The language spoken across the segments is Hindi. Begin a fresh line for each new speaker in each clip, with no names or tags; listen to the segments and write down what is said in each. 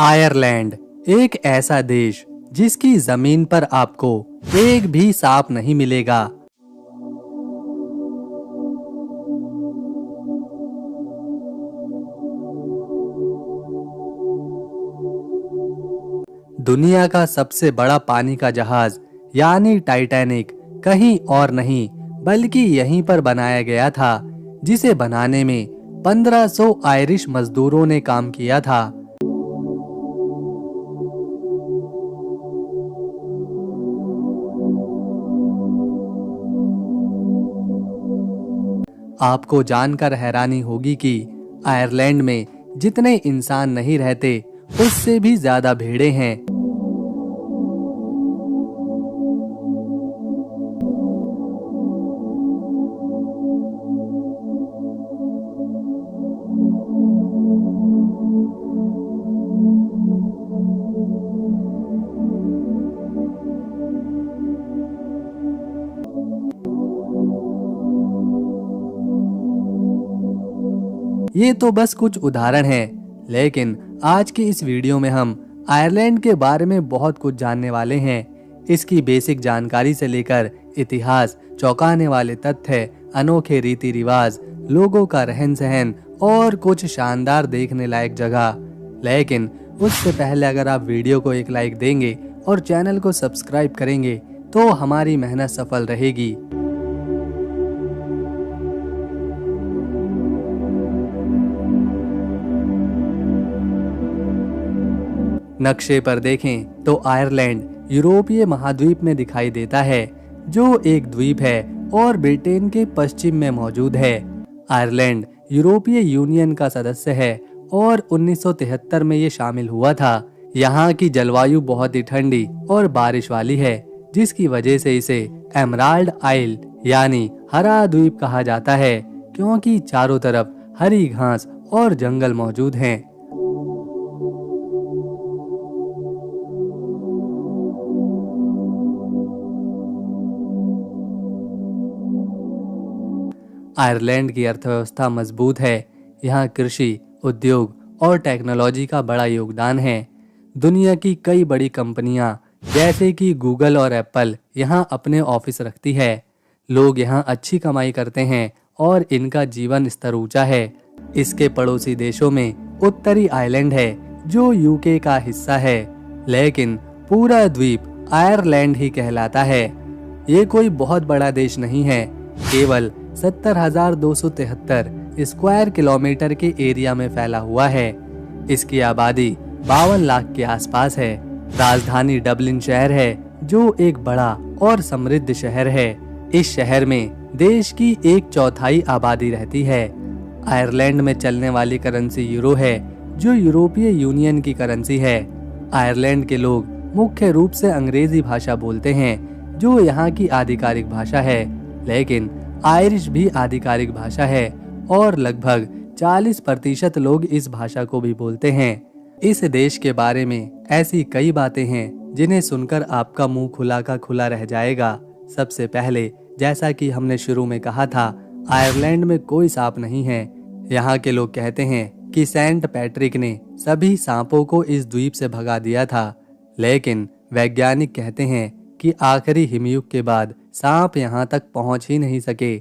आयरलैंड एक ऐसा देश जिसकी जमीन पर आपको एक भी सांप नहीं मिलेगा। दुनिया का सबसे बड़ा पानी का जहाज यानी टाइटैनिक कहीं और नहीं बल्कि यहीं पर बनाया गया था, जिसे बनाने में 1500 आयरिश मजदूरों ने काम किया था। आपको जानकर हैरानी होगी कि आयरलैंड में जितने इंसान नहीं रहते उससे भी ज्यादा भेड़ें हैं। ये तो बस कुछ उदाहरण हैं, लेकिन आज की इस वीडियो में हम आयरलैंड के बारे में बहुत कुछ जानने वाले हैं। इसकी बेसिक जानकारी से लेकर इतिहास, चौंकाने वाले तथ्य, अनोखे रीति रिवाज, लोगों का रहन सहन और कुछ शानदार देखने लायक जगह। लेकिन उससे पहले अगर आप वीडियो को एक लाइक देंगे और चैनल को सब्सक्राइब करेंगे तो हमारी मेहनत सफल रहेगी। नक्शे पर देखें तो आयरलैंड यूरोपीय महाद्वीप में दिखाई देता है, जो एक द्वीप है और ब्रिटेन के पश्चिम में मौजूद है। आयरलैंड यूरोपीय यूनियन का सदस्य है और 1973 में ये शामिल हुआ था। यहाँ की जलवायु बहुत ही ठंडी और बारिश वाली है, जिसकी वजह से इसे एमराल्ड आइल यानी हरा द्वीप कहा जाता है, क्योंकि चारों तरफ हरी घास और जंगल मौजूद हैं। आयरलैंड की अर्थव्यवस्था मजबूत है। यहाँ कृषि, उद्योग और टेक्नोलॉजी का बड़ा योगदान है। दुनिया की कई बड़ी कंपनियां जैसे कि गूगल और एप्पल यहाँ अपने ऑफिस रखती है। लोग यहाँ अच्छी कमाई करते हैं और इनका जीवन स्तर ऊंचा है। इसके पड़ोसी देशों में उत्तरी आयरलैंड है, जो यूके का हिस्सा है, लेकिन पूरा द्वीप आयरलैंड ही कहलाता है। ये कोई बहुत बड़ा देश नहीं है, केवल 70,273 स्क्वायर किलोमीटर के एरिया में फैला हुआ है। इसकी आबादी 52 लाख के आसपास है। राजधानी डबलिन शहर है, जो एक बड़ा और समृद्ध शहर है। इस शहर में देश की 1/4 आबादी रहती है। आयरलैंड में चलने वाली करेंसी यूरो है, जो यूरोपीय यूनियन की करेंसी है। आयरलैंड के लोग मुख्य रूप से अंग्रेजी भाषा बोलते हैं, जो यहाँ की आधिकारिक भाषा है, लेकिन आयरिश भी आधिकारिक भाषा है और लगभग 40% लोग इस भाषा को भी बोलते हैं। इस देश के बारे में ऐसी कई बातें हैं जिन्हें सुनकर आपका मुंह खुला का खुला रह जाएगा। सबसे पहले, जैसा कि हमने शुरू में कहा था, आयरलैंड में कोई सांप नहीं है। यहाँ के लोग कहते हैं कि सेंट पैट्रिक ने सभी सांपों को इस द्वीप से भगा दिया था, लेकिन वैज्ञानिक कहते हैं कि आखिरी हिमयुग के बाद सांप यहाँ तक पहुँच ही नहीं सके।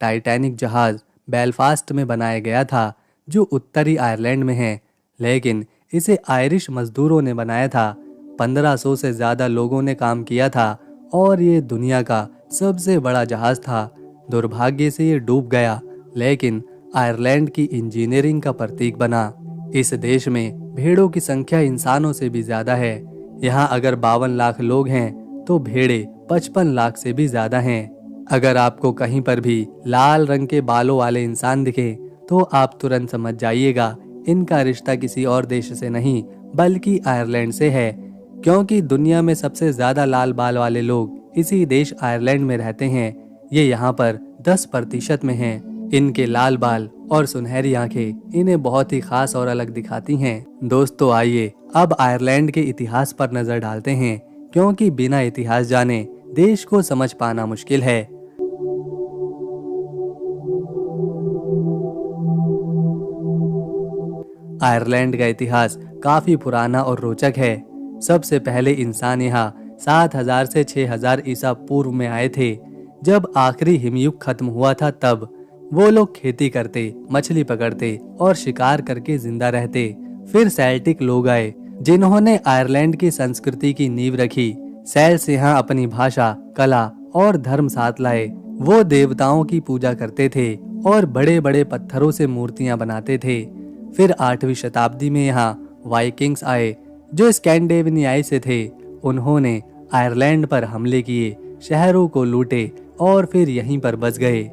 टाइटैनिक जहाज बेलफास्ट में बनाया गया था, जो उत्तरी आयरलैंड में है, लेकिन इसे आयरिश मजदूरों ने बनाया था। 1500 से ज्यादा लोगों ने काम किया था और ये दुनिया का सबसे बड़ा जहाज था। दुर्भाग्य से ये डूब गया, लेकिन आयरलैंड की इंजीनियरिंग का प्रतीक बना। इस देश में भेड़ों की संख्या इंसानों से भी ज्यादा है। यहाँ अगर 52 लाख लोग हैं तो भेड़े 55 लाख से भी ज्यादा हैं। अगर आपको कहीं पर भी लाल रंग के बालों वाले इंसान दिखे तो आप तुरंत समझ जाइएगा इनका रिश्ता किसी और देश से नहीं बल्कि आयरलैंड से है, क्योंकि दुनिया में सबसे ज्यादा लाल बाल वाले लोग इसी देश आयरलैंड में रहते हैं। ये यहाँ पर 10% में हैं। इनके लाल बाल और सुनहरी आंखें इन्हें बहुत ही खास और अलग दिखाती हैं। दोस्तों, आइए अब आयरलैंड के इतिहास पर नजर डालते हैं, क्योंकि बिना इतिहास जाने देश को समझ पाना मुश्किल है। आयरलैंड का इतिहास काफी पुराना और रोचक है। सबसे पहले इंसान यहाँ 7000 से 6000 ईसा पूर्व में आए थे। जब आखिरी हिमयुग खत्म हुआ था तब वो लोग खेती करते, मछली पकड़ते और शिकार करके जिंदा रहते। फिर सेल्टिक लोग आए जिन्होंने आयरलैंड की संस्कृति की नींव रखी। सेल्ट्स यहाँ अपनी भाषा, कला और धर्म साथ लाए। वो देवताओं की पूजा करते थे और बड़े बड़े पत्थरों से मूर्तियां बनाते थे। फिर 8वीं शताब्दी में यहाँ वाइकिंग्स आए जो स्कैंडिनेवियाई से थे। उन्होंने आयरलैंड पर हमले किए, शहरों को लूटे और फिर यहीं पर बस गए।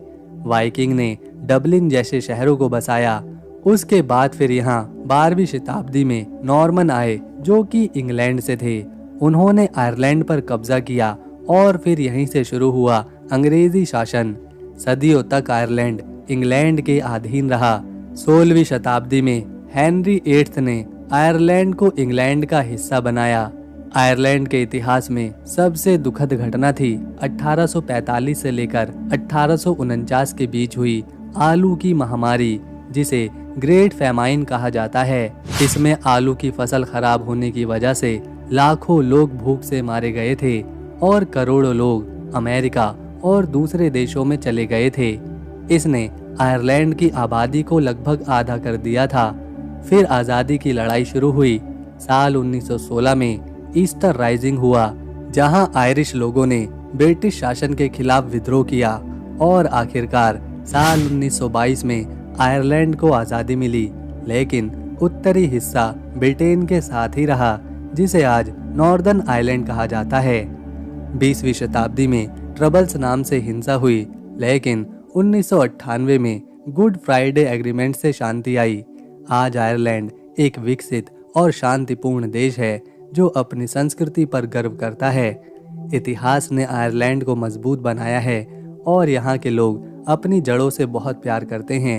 वाइकिंग ने डबलिन जैसे शहरों को बसाया। उसके बाद फिर यहाँ 12वीं शताब्दी में नॉर्मन आए जो कि इंग्लैंड से थे। उन्होंने आयरलैंड पर कब्जा किया और फिर यहीं से शुरू हुआ अंग्रेजी शासन। सदियों तक आयरलैंड इंग्लैंड के अधीन रहा। 16वीं शताब्दी में हेनरी 8 ने आयरलैंड को इंग्लैंड का हिस्सा बनाया। आयरलैंड के इतिहास में सबसे दुखद घटना थी 1845 से लेकर 1849 के बीच हुई आलू की महामारी, जिसे ग्रेट फैमाइन कहा जाता है। इसमें आलू की फसल खराब होने की वजह से लाखों लोग भूख से मारे गए थे और करोड़ों लोग अमेरिका और दूसरे देशों में चले गए थे। इसने आयरलैंड की आबादी को लगभग आधा कर दिया था। फिर आज़ादी की लड़ाई शुरू हुई। साल 1916 में ईस्टर राइजिंग हुआ, जहां आयरिश लोगों ने ब्रिटिश शासन के खिलाफ विद्रोह किया और आखिरकार साल 1922 में आयरलैंड को आज़ादी मिली। लेकिन उत्तरी हिस्सा ब्रिटेन के साथ ही रहा, जिसे आज नॉर्दर्न आयरलैंड कहा जाता है। 20वीं शताब्दी में ट्रबल्स नाम से हिंसा हुई, लेकिन 1998 में गुड फ्राइडे एग्रीमेंट से शांति आई। आज आयरलैंड एक विकसित और शांतिपूर्ण देश है जो अपनी संस्कृति पर गर्व करता है। इतिहास ने आयरलैंड को मजबूत बनाया है और यहाँ के लोग अपनी जड़ों से बहुत प्यार करते हैं।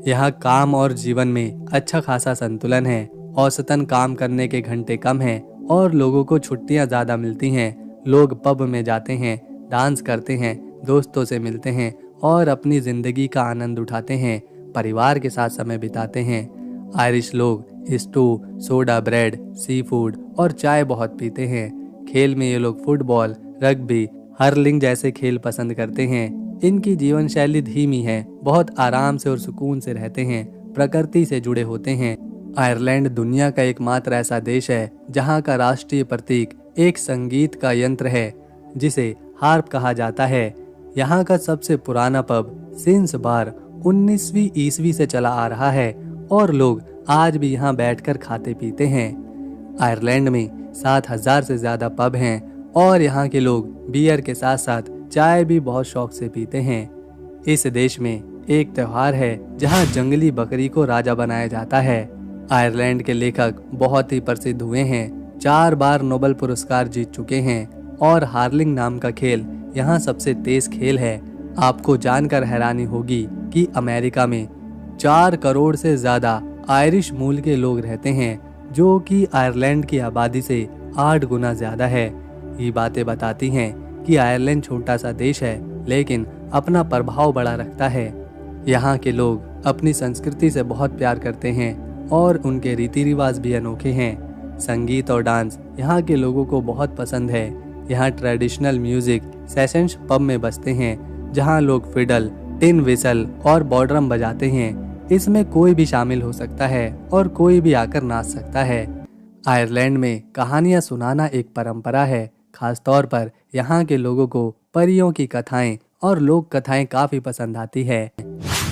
यहाँ काम और जीवन में अच्छा खासा संतुलन है। औसतन काम करने के घंटे कम हैं और लोगों को छुट्टियाँ ज़्यादा मिलती हैं। लोग पब में जाते हैं, डांस करते हैं, दोस्तों से मिलते हैं और अपनी ज़िंदगी का आनंद उठाते हैं। परिवार के साथ समय बिताते हैं। आयरिश लोग stew, soda bread, sea food और चाय बहुत पीते हैं। खेल में ये लोग फुटबॉल, रग्बी, हर्लिंग जैसे खेल पसंद करते हैं। इनकी जीवन शैली धीमी है, बहुत आराम से और सुकून से रहते हैं, प्रकृति से जुड़े होते हैं। आयरलैंड दुनिया का एकमात्र ऐसा देश है जहाँ का राष्ट्रीय प्रतीक एक संगीत का यंत्र है जिसे हार्प कहा जाता है। यहाँ का सबसे पुराना पब सिंस बार 19वीं ईस्वी से चला आ रहा है और लोग आज भी यहाँ बैठकर खाते पीते हैं। आयरलैंड में 7000 से ज्यादा पब हैं और यहाँ के लोग बियर के साथ साथ चाय भी बहुत शौक से पीते हैं। इस देश में एक त्योहार है जहाँ जंगली बकरी को राजा बनाया जाता है। आयरलैंड के लेखक बहुत ही प्रसिद्ध हुए हैं, 4 बार नोबेल पुरस्कार जीत चुके हैं और हार्लिंग नाम का खेल यहाँ सबसे तेज खेल है। आपको जानकर हैरानी होगी कि अमेरिका में 4 करोड़ से ज्यादा आयरिश मूल के लोग रहते हैं, जो कि आयरलैंड की आबादी से 8 गुना ज्यादा है। ये बातें बताती हैं कि आयरलैंड छोटा सा देश है लेकिन अपना प्रभाव बड़ा रखता है। यहाँ के लोग अपनी संस्कृति से बहुत प्यार करते हैं और उनके रीति रिवाज भी अनोखे हैं। संगीत और डांस यहाँ के लोगों को बहुत पसंद है। यहाँ ट्रेडिशनल म्यूजिक सेशंस पब में बजते हैं जहाँ लोग फिडल, टिन विसल और बॉडरम बजाते हैं। इसमें कोई भी शामिल हो सकता है और कोई भी आकर नाच सकता है। आयरलैंड में कहानियां सुनाना एक परंपरा है। खासतौर पर यहाँ के लोगों को परियों की कथाएं और लोक कथाएं काफी पसंद आती है।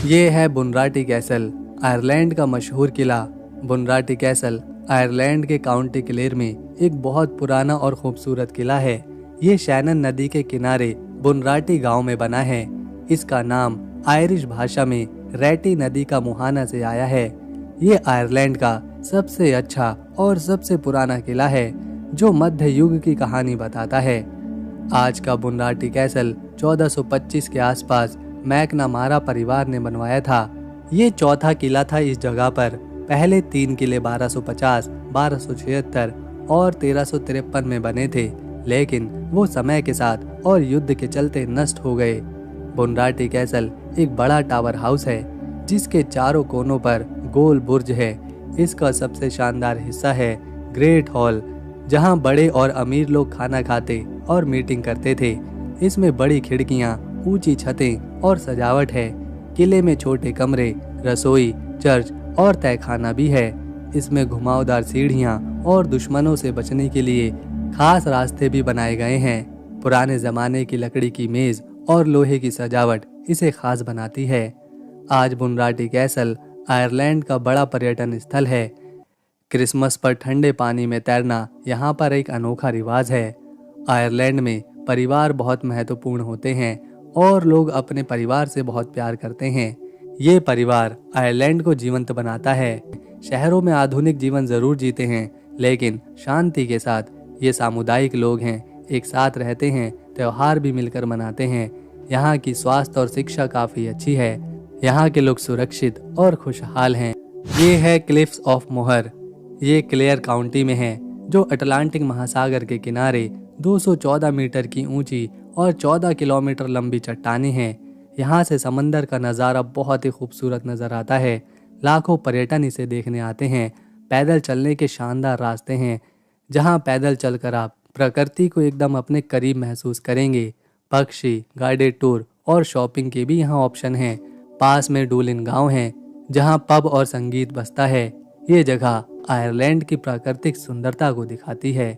ये है बुनराटी कैसल, आयरलैंड का मशहूर किला। बुनराटी कैसल आयरलैंड के काउंटी क्लेयर में एक बहुत पुराना और खूबसूरत किला है। ये शैनन नदी के किनारे बुनराटी गांव में बना है। इसका नाम आयरिश भाषा में रैटी नदी का मुहाना से आया है। ये आयरलैंड का सबसे अच्छा और सबसे पुराना किला है जो मध्य युग की कहानी बताता है। आज का बुनराटी कैसल 1425 के आसपास मैकनामारा परिवार ने बनवाया था। ये चौथा किला था इस जगह पर। पहले 3 किले 1250, 1276 और 1353 में बने थे, लेकिन वो समय के साथ और युद्ध के चलते नष्ट हो गए। बुनराटी कैसल एक बड़ा टावर हाउस है जिसके चारों कोनों पर गोल बुर्ज है। इसका सबसे शानदार हिस्सा है ग्रेट हॉल, जहां बड़े और अमीर लोग खाना खाते और मीटिंग करते थे। इसमें बड़ी खिड़कियां, ऊंची छतें और सजावट है। किले में छोटे कमरे, रसोई, चर्च और तहखाना भी है। इसमें घुमावदार सीढ़ियां और दुश्मनों से बचने के लिए खास रास्ते भी बनाए गए हैं। पुराने जमाने की लकड़ी की मेज और लोहे की सजावट इसे खास बनाती है। आज बुनराटी कैसल आयरलैंड का बड़ा पर्यटन स्थल है। क्रिसमस पर ठंडे पानी में तैरना यहाँ पर एक अनोखा रिवाज है। आयरलैंड में परिवार बहुत महत्वपूर्ण होते हैं और लोग अपने परिवार से बहुत प्यार करते हैं। ये परिवार आयरलैंड को जीवंत बनाता है। शहरों में आधुनिक जीवन जरूर जीते हैं, लेकिन शांति के साथ। ये सामुदायिक लोग हैं, एक साथ रहते हैं, त्योहार भी मिलकर मनाते हैं। यहाँ की स्वास्थ्य और शिक्षा काफी अच्छी है। यहाँ के लोग सुरक्षित और खुशहाल हैं। ये है क्लिफ्स ऑफ मोहर। ये क्लेयर काउंटी में है, जो अटलांटिक महासागर के किनारे 214 मीटर की ऊंची और 14 किलोमीटर लंबी चट्टानें हैं। यहाँ से समंदर का नज़ारा बहुत ही खूबसूरत नज़र आता है। लाखों पर्यटन इसे देखने आते हैं। पैदल चलने के शानदार रास्ते हैं, जहाँ पैदल चलकर आप प्रकृति को एकदम अपने करीब महसूस करेंगे। पक्षी, गाइडेड टूर और शॉपिंग के भी यहाँ ऑप्शन हैं। पास में डूलिन गांव है, जहाँ पब और संगीत बजता है। ये जगह आयरलैंड की प्राकृतिक सुंदरता को दिखाती है।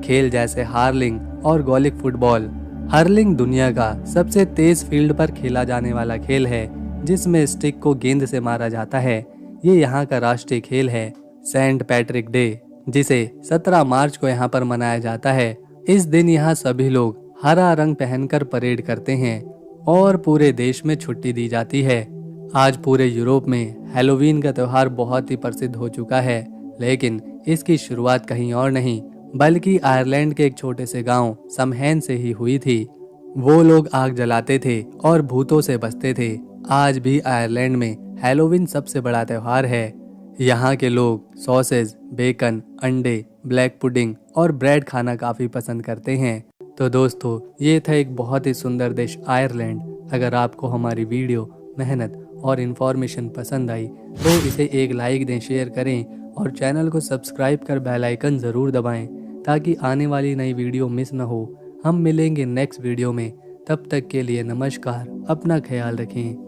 खेल जैसे हार्लिंग और गॉलिक फुटबॉल। हर्लिंग दुनिया का सबसे तेज फील्ड पर खेला जाने वाला खेल है, जिसमें स्टिक को गेंद से मारा जाता है। ये यहाँ का राष्ट्रीय खेल है। सेंट पैट्रिक डे, जिसे 17 मार्च को यहाँ पर मनाया जाता है। इस दिन यहाँ सभी लोग हरा रंग पहनकर परेड करते हैं और पूरे देश में छुट्टी दी जाती है। आज पूरे यूरोप में हैलोवीन का त्यौहार बहुत ही प्रसिद्ध हो चुका है, लेकिन इसकी शुरुआत कहीं और नहीं बल्कि आयरलैंड के एक छोटे से गांव समहैन से ही हुई थी। वो लोग आग जलाते थे और भूतों से बचते थे। आज भी आयरलैंड में हैलोवीन सबसे बड़ा त्यौहार है। यहाँ के लोग सॉसेज, बेकन, अंडे, ब्लैक पुडिंग और ब्रेड खाना काफी पसंद करते हैं। तो दोस्तों, ये था एक बहुत ही सुंदर देश आयरलैंड। अगर आपको हमारी वीडियो, मेहनत और इन्फॉर्मेशन पसंद आई तो इसे एक लाइक दें, शेयर करें और चैनल को सब्सक्राइब कर बेल आइकन ज़रूर दबाएं, ताकि आने वाली नई वीडियो मिस न हो। हम मिलेंगे नेक्स्ट वीडियो में। तब तक के लिए नमस्कार, अपना ख्याल रखें।